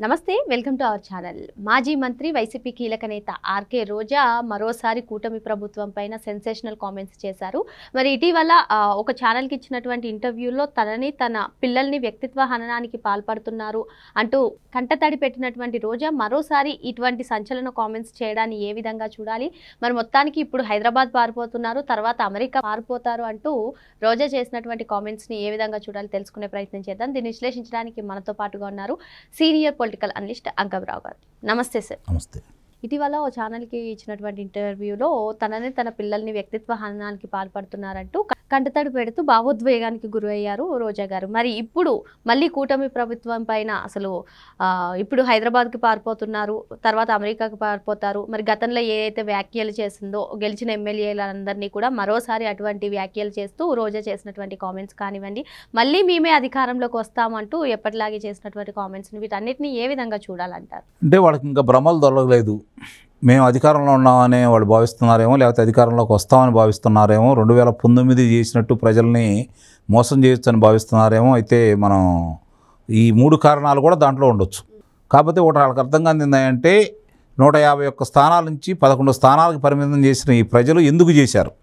నమస్తే welcome to our channel. మాజీ మంత్రి వైసీపీ కీలక నేత ఆర్కే రోజా మరోసారి కూటమి ప్రభుత్వం పైన సెన్సేషనల్ కామెంట్స్ చేశారు. మరి ఇటీవల ఒక ఛానల్కి ఇచ్చినటువంటి ఇంటర్వ్యూలో తన పిల్లల్ని వ్యక్తిత్వ హననానికి పాల్పడుతున్నారు అంటూ కంటతడి పెట్టినటువంటి రోజా మరోసారి ఇటువంటి సంచలన కామెంట్స్ చేయడాన్ని ఏ విధంగా చూడాలి, మరి మొత్తానికి ఇప్పుడు హైదరాబాద్ పారిపోతున్నారు, తర్వాత అమెరికా పారిపోతారు అంటూ రోజా చేసినటువంటి కామెంట్స్ని ఏ విధంగా చూడాలి తెలుసుకునే ప్రయత్నం చేద్దాం. దీన్ని విశ్లేషించడానికి మనతో పాటుగా ఉన్నారు సీనియర్ పొలిటికల్ అనలిస్ట్ అంకమరావు గారు. నమస్తే సార్. నమస్తే. ఇటీవల ఓ ఛానల్కి ఇచ్చినటువంటి ఇంటర్వ్యూలో తన పిల్లల్ని వ్యక్తిత్వ హననానికి పాల్పడుతున్నారంటూ కంటతడి పెడుతూ భావోద్వేగానికి గురయ్యారు రోజా గారు. మరి ఇప్పుడు మళ్ళీ కూటమి ప్రభుత్వం పైన అసలు ఇప్పుడు హైదరాబాద్కి పారిపోతున్నారు, తర్వాత అమెరికాకి పారిపోతారు. మరి గతంలో ఏదైతే వ్యాఖ్యలు చేసిందో గెలిచిన ఎమ్మెల్యేలందరినీ కూడా మరోసారి అటువంటి వ్యాఖ్యలు చేస్తూ రోజా చేసినటువంటి కామెంట్స్ కానివ్వండి, మళ్ళీ మేమే అధికారంలోకి వస్తామంటూ ఎప్పటిలాగే చేసినటువంటి కామెంట్స్ని వీటన్నిటిని ఏ విధంగా చూడాలంటారు? అంటే వాళ్ళకి ఇంకా భ్రమలు దొరకలేదు. మేము అధికారంలో ఉన్నామని వాళ్ళు భావిస్తున్నారేమో, లేకపోతే అధికారంలోకి వస్తామని భావిస్తున్నారేమో, 2019 చేసినట్టు ప్రజల్ని మోసం చేయొచ్చని భావిస్తున్నారేమో. అయితే మనం ఈ 3 కారణాలు కూడా దాంట్లో ఉండొచ్చు. కాకపోతే ఒకటి వాళ్ళకి అర్థం కాని ఏంటంటే 151 స్థానాల నుంచి 11 స్థానాలకు పరిమితం చేసిన ఈ ప్రజలు ఎందుకు చేశారు?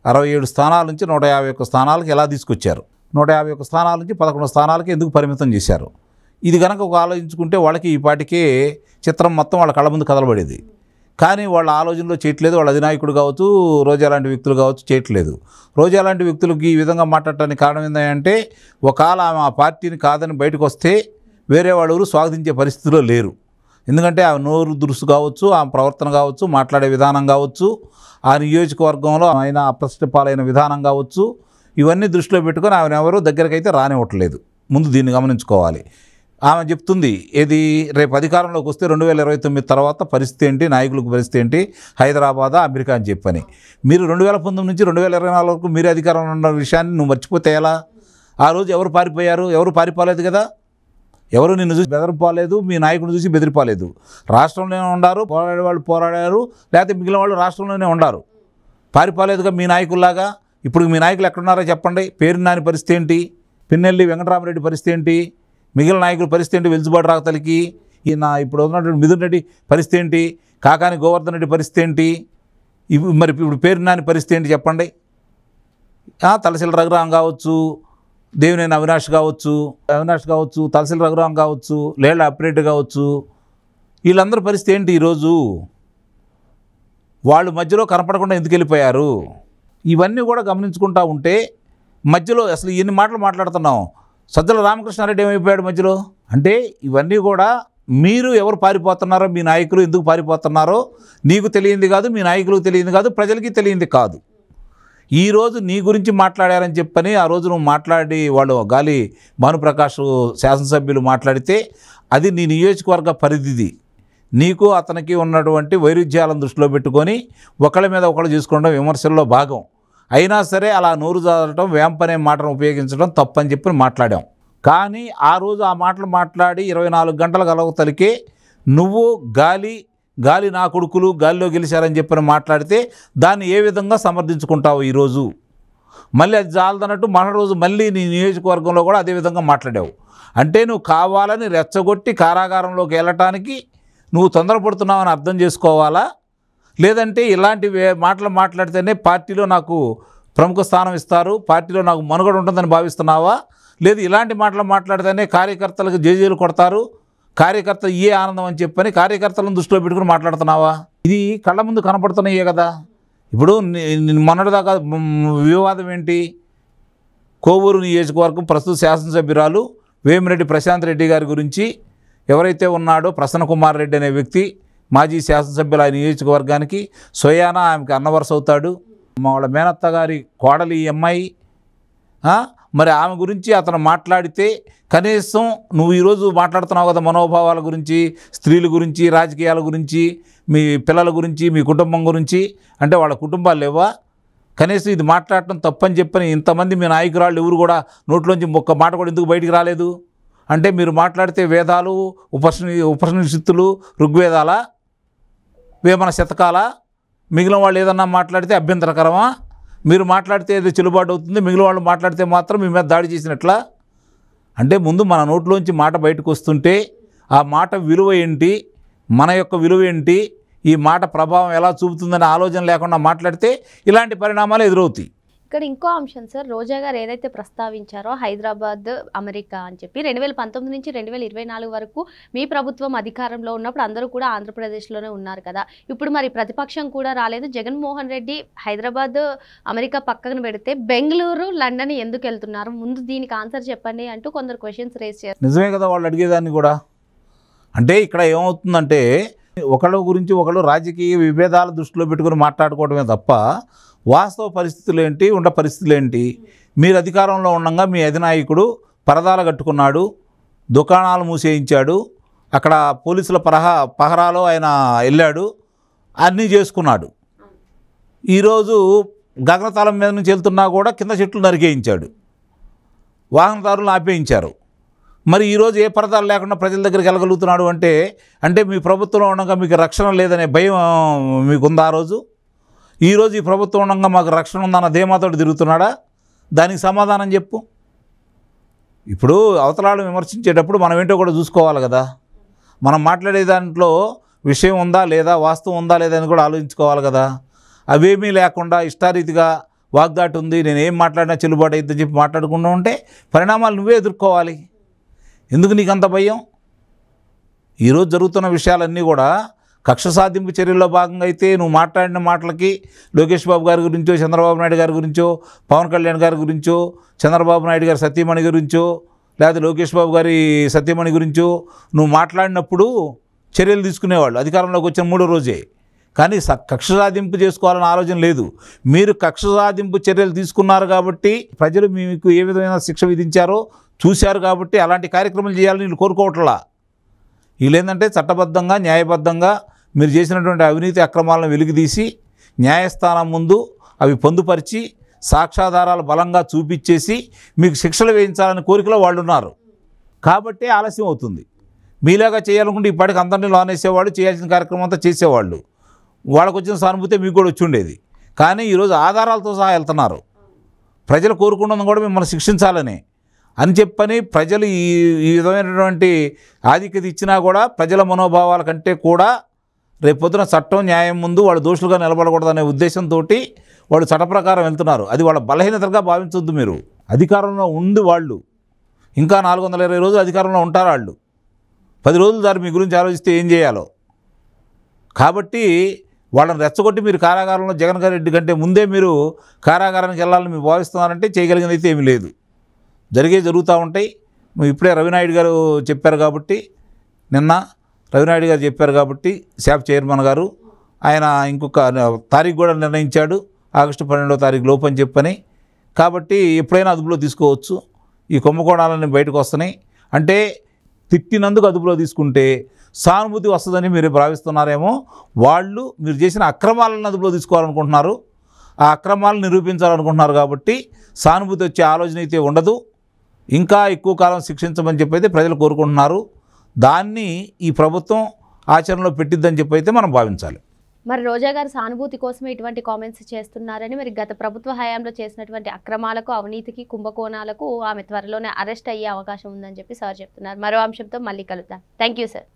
67 స్థానాల నుంచి 151 స్థానాలకు ఎలా తీసుకొచ్చారు? 151 స్థానాల నుంచి 11 స్థానాలకి ఎందుకు పరిమితం చేశారు? ఇది కనుక ఒక ఆలోచించుకుంటే వాళ్ళకి ఈ పాటికే చిత్రం మొత్తం వాళ్ళ కళ్ళ ముందు కదలబడేది. కానీ వాళ్ళ ఆలోచనలో చేయట్లేదు. వాళ్ళ అధినాయకుడు కావచ్చు, రోజా లాంటి వ్యక్తులు కావచ్చు, చేయట్లేదు. రోజా లాంటి వ్యక్తులకి ఈ విధంగా మాట్లాడటానికి కారణం ఏంటంటే ఒకవేళ ఆమె ఆ పార్టీని కాదని బయటకు వస్తే వేరే వాళ్ళు స్వాగతించే పరిస్థితిలో లేరు. ఎందుకంటే ఆ నోరు దురుసు కావచ్చు, ఆ ప్రవర్తన కావచ్చు, మాట్లాడే విధానం కావచ్చు, ఆ నియోజకవర్గంలో ఆయన అప్రతిష్టపాలైన విధానం కావచ్చు, ఇవన్నీ దృష్టిలో పెట్టుకొని ఆమెను ఎవరు దగ్గరకైతే రానివ్వట్లేదు. ముందు దీన్ని గమనించుకోవాలి. ఆమె చెప్తుంది ఏది, రేపు అధికారంలోకి వస్తే 2029 తర్వాత పరిస్థితి ఏంటి, నాయకులకు పరిస్థితి ఏంటి, హైదరాబాదా అమెరికా అని చెప్పని. మీరు 2019 నుంచి 2024 వరకు మీరే అధికారంలో ఉన్న విషయాన్ని నువ్వు మర్చిపోతే ఎలా? ఆ రోజు ఎవరు పారిపోయారు? ఎవరు పారిపోలేదు కదా. ఎవరు నిన్ను చూసి బెదిరిపోలేదు, మీ నాయకుడిని చూసి బెదిరిపోలేదు. రాష్ట్రంలోనే ఉండారు, పోరాడే వాళ్ళు పోరాడారు, లేకపోతే మిగిలిన వాళ్ళు రాష్ట్రంలోనే ఉండారు, పారిపోలేదుగా మీ నాయకుల్లాగా. ఇప్పుడు మీ నాయకులు ఎక్కడున్నారో చెప్పండి. పేరు నాని పరిస్థితి ఏంటి, పిన్నెల్లి వెంకటరామరెడ్డి పరిస్థితి ఏంటి, మిగిలిన నాయకుల పరిస్థితి ఏంటి, వెలుసుబాటు రాకతలికి ఇప్పుడు ఉన్నటువంటి మిథున్ రెడ్డి పరిస్థితి ఏంటి, కాకాని గోవర్ధన్ రెడ్డి పరిస్థితి ఏంటి, మరి ఇప్పుడు పేరు నాని పరిస్థితి ఏంటి చెప్పండి. తలసిల రఘురాం కావచ్చు, దేవినేని అవినాష్ కావచ్చు, తలసిల రఘురాం కావచ్చు, లేళ్ల అప్పిరెడ్డి కావచ్చు, వీళ్ళందరి పరిస్థితి ఏంటి ఈరోజు? వాళ్ళు మధ్యలో కనపడకుండా ఎందుకు వెళ్ళిపోయారు? ఇవన్నీ కూడా గమనించుకుంటూ ఉంటే మధ్యలో అసలు ఎన్ని మాటలు మాట్లాడుతున్నాం. సజ్జల రామకృష్ణారెడ్డి ఏమైపోయాడు మధ్యలో? అంటే ఇవన్నీ కూడా మీరు ఎవరు పారిపోతున్నారో, మీ నాయకులు ఎందుకు పారిపోతున్నారో నీకు తెలియంది కాదు, మీ నాయకులకు తెలియంది కాదు, ప్రజలకి తెలియంది కాదు. ఈరోజు నీ గురించి మాట్లాడారని చెప్పని ఆ రోజు నువ్వు మాట్లాడి వాళ్ళు గాలి భానుప్రకాష్ శాసనసభ్యులు మాట్లాడితే అది నీ నియోజకవర్గ పరిధిది. నీకు అతనికి ఉన్నటువంటి వైరుధ్యాలను దృష్టిలో పెట్టుకొని ఒకళ్ళ మీద ఒకళ్ళు చూసుకోవడం విమర్శల్లో భాగం. అయినా సరే అలా నోరు జారటం, వేంపనే మాటను ఉపయోగించడం తప్పని చెప్పి మాట్లాడాం. కానీ ఆ రోజు ఆ మాటలు మాట్లాడి 24 గంటల గలవతలికే నువ్వు గాలి నా కొడుకులు గాలిలో గెలిచారని చెప్పని మాట్లాడితే దాన్ని ఏ విధంగా సమర్థించుకుంటావు ఈరోజు? మళ్ళీ అది చాలదన్నట్టు మన రోజు మళ్ళీ నీ నియోజకవర్గంలో కూడా అదే విధంగా మాట్లాడావు. అంటే నువ్వు కావాలని రెచ్చగొట్టి కారాగారంలోకి వెళ్ళటానికి నువ్వు తొందరపడుతున్నావని అర్థం చేసుకోవాలా? లేదంటే ఇలాంటి మాటలు మాట్లాడితేనే పార్టీలో నాకు ప్రముఖ స్థానం ఇస్తారు, పార్టీలో నాకు మనుగడ ఉంటుందని భావిస్తున్నావా? లేదు ఇలాంటి మాటలు మాట్లాడితేనే కార్యకర్తలకు జేజేలు కొడతారు, కార్యకర్త ఏ ఆనందం అని చెప్పని కార్యకర్తలను దృష్టిలో పెట్టుకుని మాట్లాడుతున్నావా? ఇది కళ్ళ ముందు కనపడుతున్నాయే కదా. ఇప్పుడు మొన్నటిదాకా వివాదం ఏంటి? కోవూరు నియోజకవర్గం ప్రస్తుత శాసనసభ్యురాలు వేమిరెడ్డి ప్రశాంత్ రెడ్డి గారి గురించి ఎవరైతే ఉన్నాడో ప్రసన్న కుమార్ రెడ్డి అనే వ్యక్తి మాజీ శాసనసభ్యులు ఆ నియోజకవర్గానికి సోయానా ఆమెకి అన్నవరస అవుతాడు. వాళ్ళ మేనత్త గారి కోడలి ఈ అమ్మాయి. మరి ఆమె గురించి అతను మాట్లాడితే కనీసం నువ్వు ఈరోజు మాట్లాడుతున్నావు కదా మనోభావాల గురించి, స్త్రీల గురించి, రాజకీయాల గురించి, మీ పిల్లల గురించి, మీ కుటుంబం గురించి. అంటే వాళ్ళ కుటుంబాలు లేవా? కనీసం ఇది మాట్లాడటం తప్పని చెప్పని ఇంతమంది మీ నాయకురాళ్ళు ఎవరు కూడా నోట్లోంచి ఒక్క మాట కూడా ఎందుకు బయటికి రాలేదు? అంటే మీరు మాట్లాడితే వేదాలు, ఉపనిషత్తులు, ఋగ్వేదాల, వేమన శతకాల, మిగిలిన వాళ్ళు ఏదన్నా మాట్లాడితే అభ్యంతరకరమా? మీరు మాట్లాడితే ఏదో చెల్లుబాటు అవుతుంది, మిగిలిన వాళ్ళు మాట్లాడితే మాత్రం మీ మీద దాడి చేసినట్లా? అంటే ముందు మన నోట్లోంచి మాట బయటకు వస్తుంటే ఆ మాట విలువ ఏంటి, మన యొక్క విలువ ఏంటి, ఈ మాట ప్రభావం ఎలా చూపుతుందనే ఆలోచన లేకుండా మాట్లాడితే ఇలాంటి పరిణామాలు ఎదురవుతాయి. ఇక్కడ ఇంకో అంశం సార్, రోజా గారు ఏదైతే ప్రస్తావించారో హైదరాబాద్ అమెరికా అని చెప్పి 2019 నుంచి 2024 వరకు మీ ప్రభుత్వం అధికారంలో ఉన్నప్పుడు అందరూ కూడా ఆంధ్రప్రదేశ్లోనే ఉన్నారు కదా. ఇప్పుడు మరి ప్రతిపక్షం కూడా రాలేదు. జగన్మోహన్ రెడ్డి హైదరాబాద్ అమెరికా పక్కన పెడితే బెంగళూరు లండన్ ఎందుకు వెళ్తున్నారు, ముందు దీనికి ఆన్సర్ చెప్పండి అంటూ కొందరు క్వశ్చన్స్ రేస్ చేస్తారు. నిజమే కదా వాళ్ళు అడిగేదాన్ని కూడా. అంటే ఇక్కడ ఏమవుతుందంటే ఒకళ్ళ గురించి ఒకళ్ళు రాజకీయ విభేదాల దృష్టిలో పెట్టుకుని మాట్లాడుకోవడమే తప్ప వాస్తవ పరిస్థితులు ఏంటి, ఉండ పరిస్థితులు ఏంటి. మీరు అధికారంలో ఉండగా మీ అధినాయకుడు పరదాలు కట్టుకున్నాడు, దుకాణాలు మూసేయించాడు, అక్కడ పోలీసుల పహరాలో ఆయన వెళ్ళాడు, అన్నీ చేసుకున్నాడు. ఈరోజు గగనతలం మీద నుంచి వెళ్తున్నా కూడా కింద చెట్లు నరికేయించాడు, వాహనదారులను ఆపేయించారు. మరి ఈరోజు ఏ పరదాలు లేకుండా ప్రజల దగ్గరికి వెళ్ళగలుగుతున్నాడు అంటే మీ ప్రభుత్వంలో ఉండగా మీకు రక్షణ లేదనే భయం మీకుందా? ఆ రోజు ఈరోజు ఈ ప్రభుత్వం ఉండగా మాకు రక్షణ ఉందన్న ధీమాతో తిరుగుతున్నాడా? దానికి సమాధానం చెప్పు. ఇప్పుడు అవతలాలను విమర్శించేటప్పుడు మనం ఏంటో కూడా చూసుకోవాలి కదా. మనం మాట్లాడే దాంట్లో విషయం ఉందా లేదా, వాస్తవం ఉందా లేదా అని కూడా ఆలోచించుకోవాలి కదా. అవేమీ లేకుండా ఇష్టారీతిగా వాగ్దాటి ఉంది, నేను ఏం మాట్లాడినా చెల్లుబాటు అయిద్దని చెప్పి మాట్లాడుకుంటూ ఉంటే పరిణామాలు నువ్వే ఎదుర్కోవాలి. ఎందుకు నీకు అంత భయం? ఈరోజు జరుగుతున్న విషయాలన్నీ కూడా కక్ష సాధింపు చర్యల్లో భాగంగా అయితే నువ్వు మాట్లాడిన మాటలకి లోకేష్ బాబు గారి గురించో, చంద్రబాబు నాయుడు గారి గురించో, పవన్ కళ్యాణ్ గారి గురించో, చంద్రబాబు నాయుడు గారి సతీమణి గురించో, లేదా లోకేష్ బాబు గారి సతీమణి గురించో నువ్వు మాట్లాడినప్పుడు చర్యలు తీసుకునేవాళ్ళు అధికారంలోకి వచ్చిన 3వ రోజే. కానీ కక్ష సాధింపు చేసుకోవాలన్న ఆలోచన లేదు. మీరు కక్ష సాధింపు చర్యలు తీసుకున్నారు కాబట్టి ప్రజలు మీకు ఏ విధమైన శిక్ష విధించారో చూశారు కాబట్టి అలాంటి కార్యక్రమాలు చేయాలని వీళ్ళు కోరుకోవట్లా. వీళ్ళు ఏంటంటే చట్టబద్ధంగా న్యాయబద్ధంగా మీరు చేసినటువంటి అవినీతి అక్రమాలను వెలికితీసి న్యాయస్థానం ముందు అవి పొందుపరిచి సాక్ష్యాధారాలు బలంగా చూపించేసి మీకు శిక్షలు వేయించాలని కోరికలో వాళ్ళు ఉన్నారు కాబట్టి ఆలస్యం అవుతుంది. మీలాగా చేయాలనుకుంటే ఇప్పటికి అందరినీ లోనేసేవాళ్ళు, చేయాల్సిన కార్యక్రమం అంతా చేసేవాళ్ళు. వాళ్ళకు వచ్చిన సానుభూతి మీకు కూడా వచ్చి ఉండేది. కానీ ఈరోజు ఆధారాలతో సహా వెళ్తున్నారు. ప్రజలు కోరుకున్నది కూడా మిమ్మల్ని శిక్షించాలని అని చెప్పని ప్రజలు ఈ విధమైనటువంటి ఆధిక్యత ఇచ్చినా కూడా ప్రజల మనోభావాల కంటే కూడా రేపొద్దున చట్టం న్యాయం ముందు వాళ్ళు దోషులుగా నిలబడకూడదనే ఉద్దేశంతో వాళ్ళు చట్ట ప్రకారం వెళ్తున్నారు. అది వాళ్ళ బలహీనతగా భావించొద్దు. మీరు అధికారంలో ఉండి వాళ్ళు ఇంకా 420 రోజులు అధికారంలో ఉంటారు. వాళ్ళు 10 రోజులు దారి మీ గురించి ఆలోచిస్తే ఏం చేయాలో. కాబట్టి వాళ్ళని రెచ్చగొట్టి మీరు కారాగారంలో జగన్ రెడ్డి కంటే ముందే మీరు కారాగారానికి వెళ్ళాలని మీరు భావిస్తున్నారంటే చేయగలిగినది అయితే ఏమీ లేదు. జరుగుతూ ఉంటాయి. ఇప్పుడే రవినాయుడు గారు చెప్పారు కాబట్టి, నిన్న రవినాయుడు గారు చెప్పారు కాబట్టి శాప్ చైర్మన్ గారు ఆయన ఇంకొక తారీఖు కూడా నిర్ణయించాడు, ఆగస్టు 12వ తారీఖు లోపు అని చెప్పని. కాబట్టి ఎప్పుడైనా అదుపులో తీసుకోవచ్చు. ఈ కుంభకోణాలన్నీ బయటకు వస్తున్నాయి. అంటే తిట్టినందుకు అదుపులో తీసుకుంటే సానుభూతి వస్తుందని మీరు భావిస్తున్నారేమో. వాళ్ళు మీరు చేసిన అక్రమాలను అదుపులో తీసుకోవాలనుకుంటున్నారు, ఆ అక్రమాలను నిరూపించాలనుకుంటున్నారు. కాబట్టి సానుభూతి వచ్చే ఆలోచన అయితే ఉండదు. ఇంకా ఎక్కువ కాలం శిక్షించమని చెప్పైతే ప్రజలు కోరుకుంటున్నారు. దాన్ని ఈ ప్రభుత్వం ఆచరణలో పెట్టిద్దని చెప్పైతే మనం భావించాలి. మరి రోజా గారు సానుభూతి కోసమే ఇటువంటి కామెంట్స్ చేస్తున్నారని, మరి గత ప్రభుత్వ హయాంలో చేసినటువంటి అక్రమాలకు, అవినీతికి, కుంభకోణాలకు ఆమె త్వరలోనే అరెస్ట్ అయ్యే అవకాశం ఉందని చెప్పి సార్ చెప్తున్నారు. మరో అంశంతో మళ్ళీ కలుద్దాం. Thank you sir.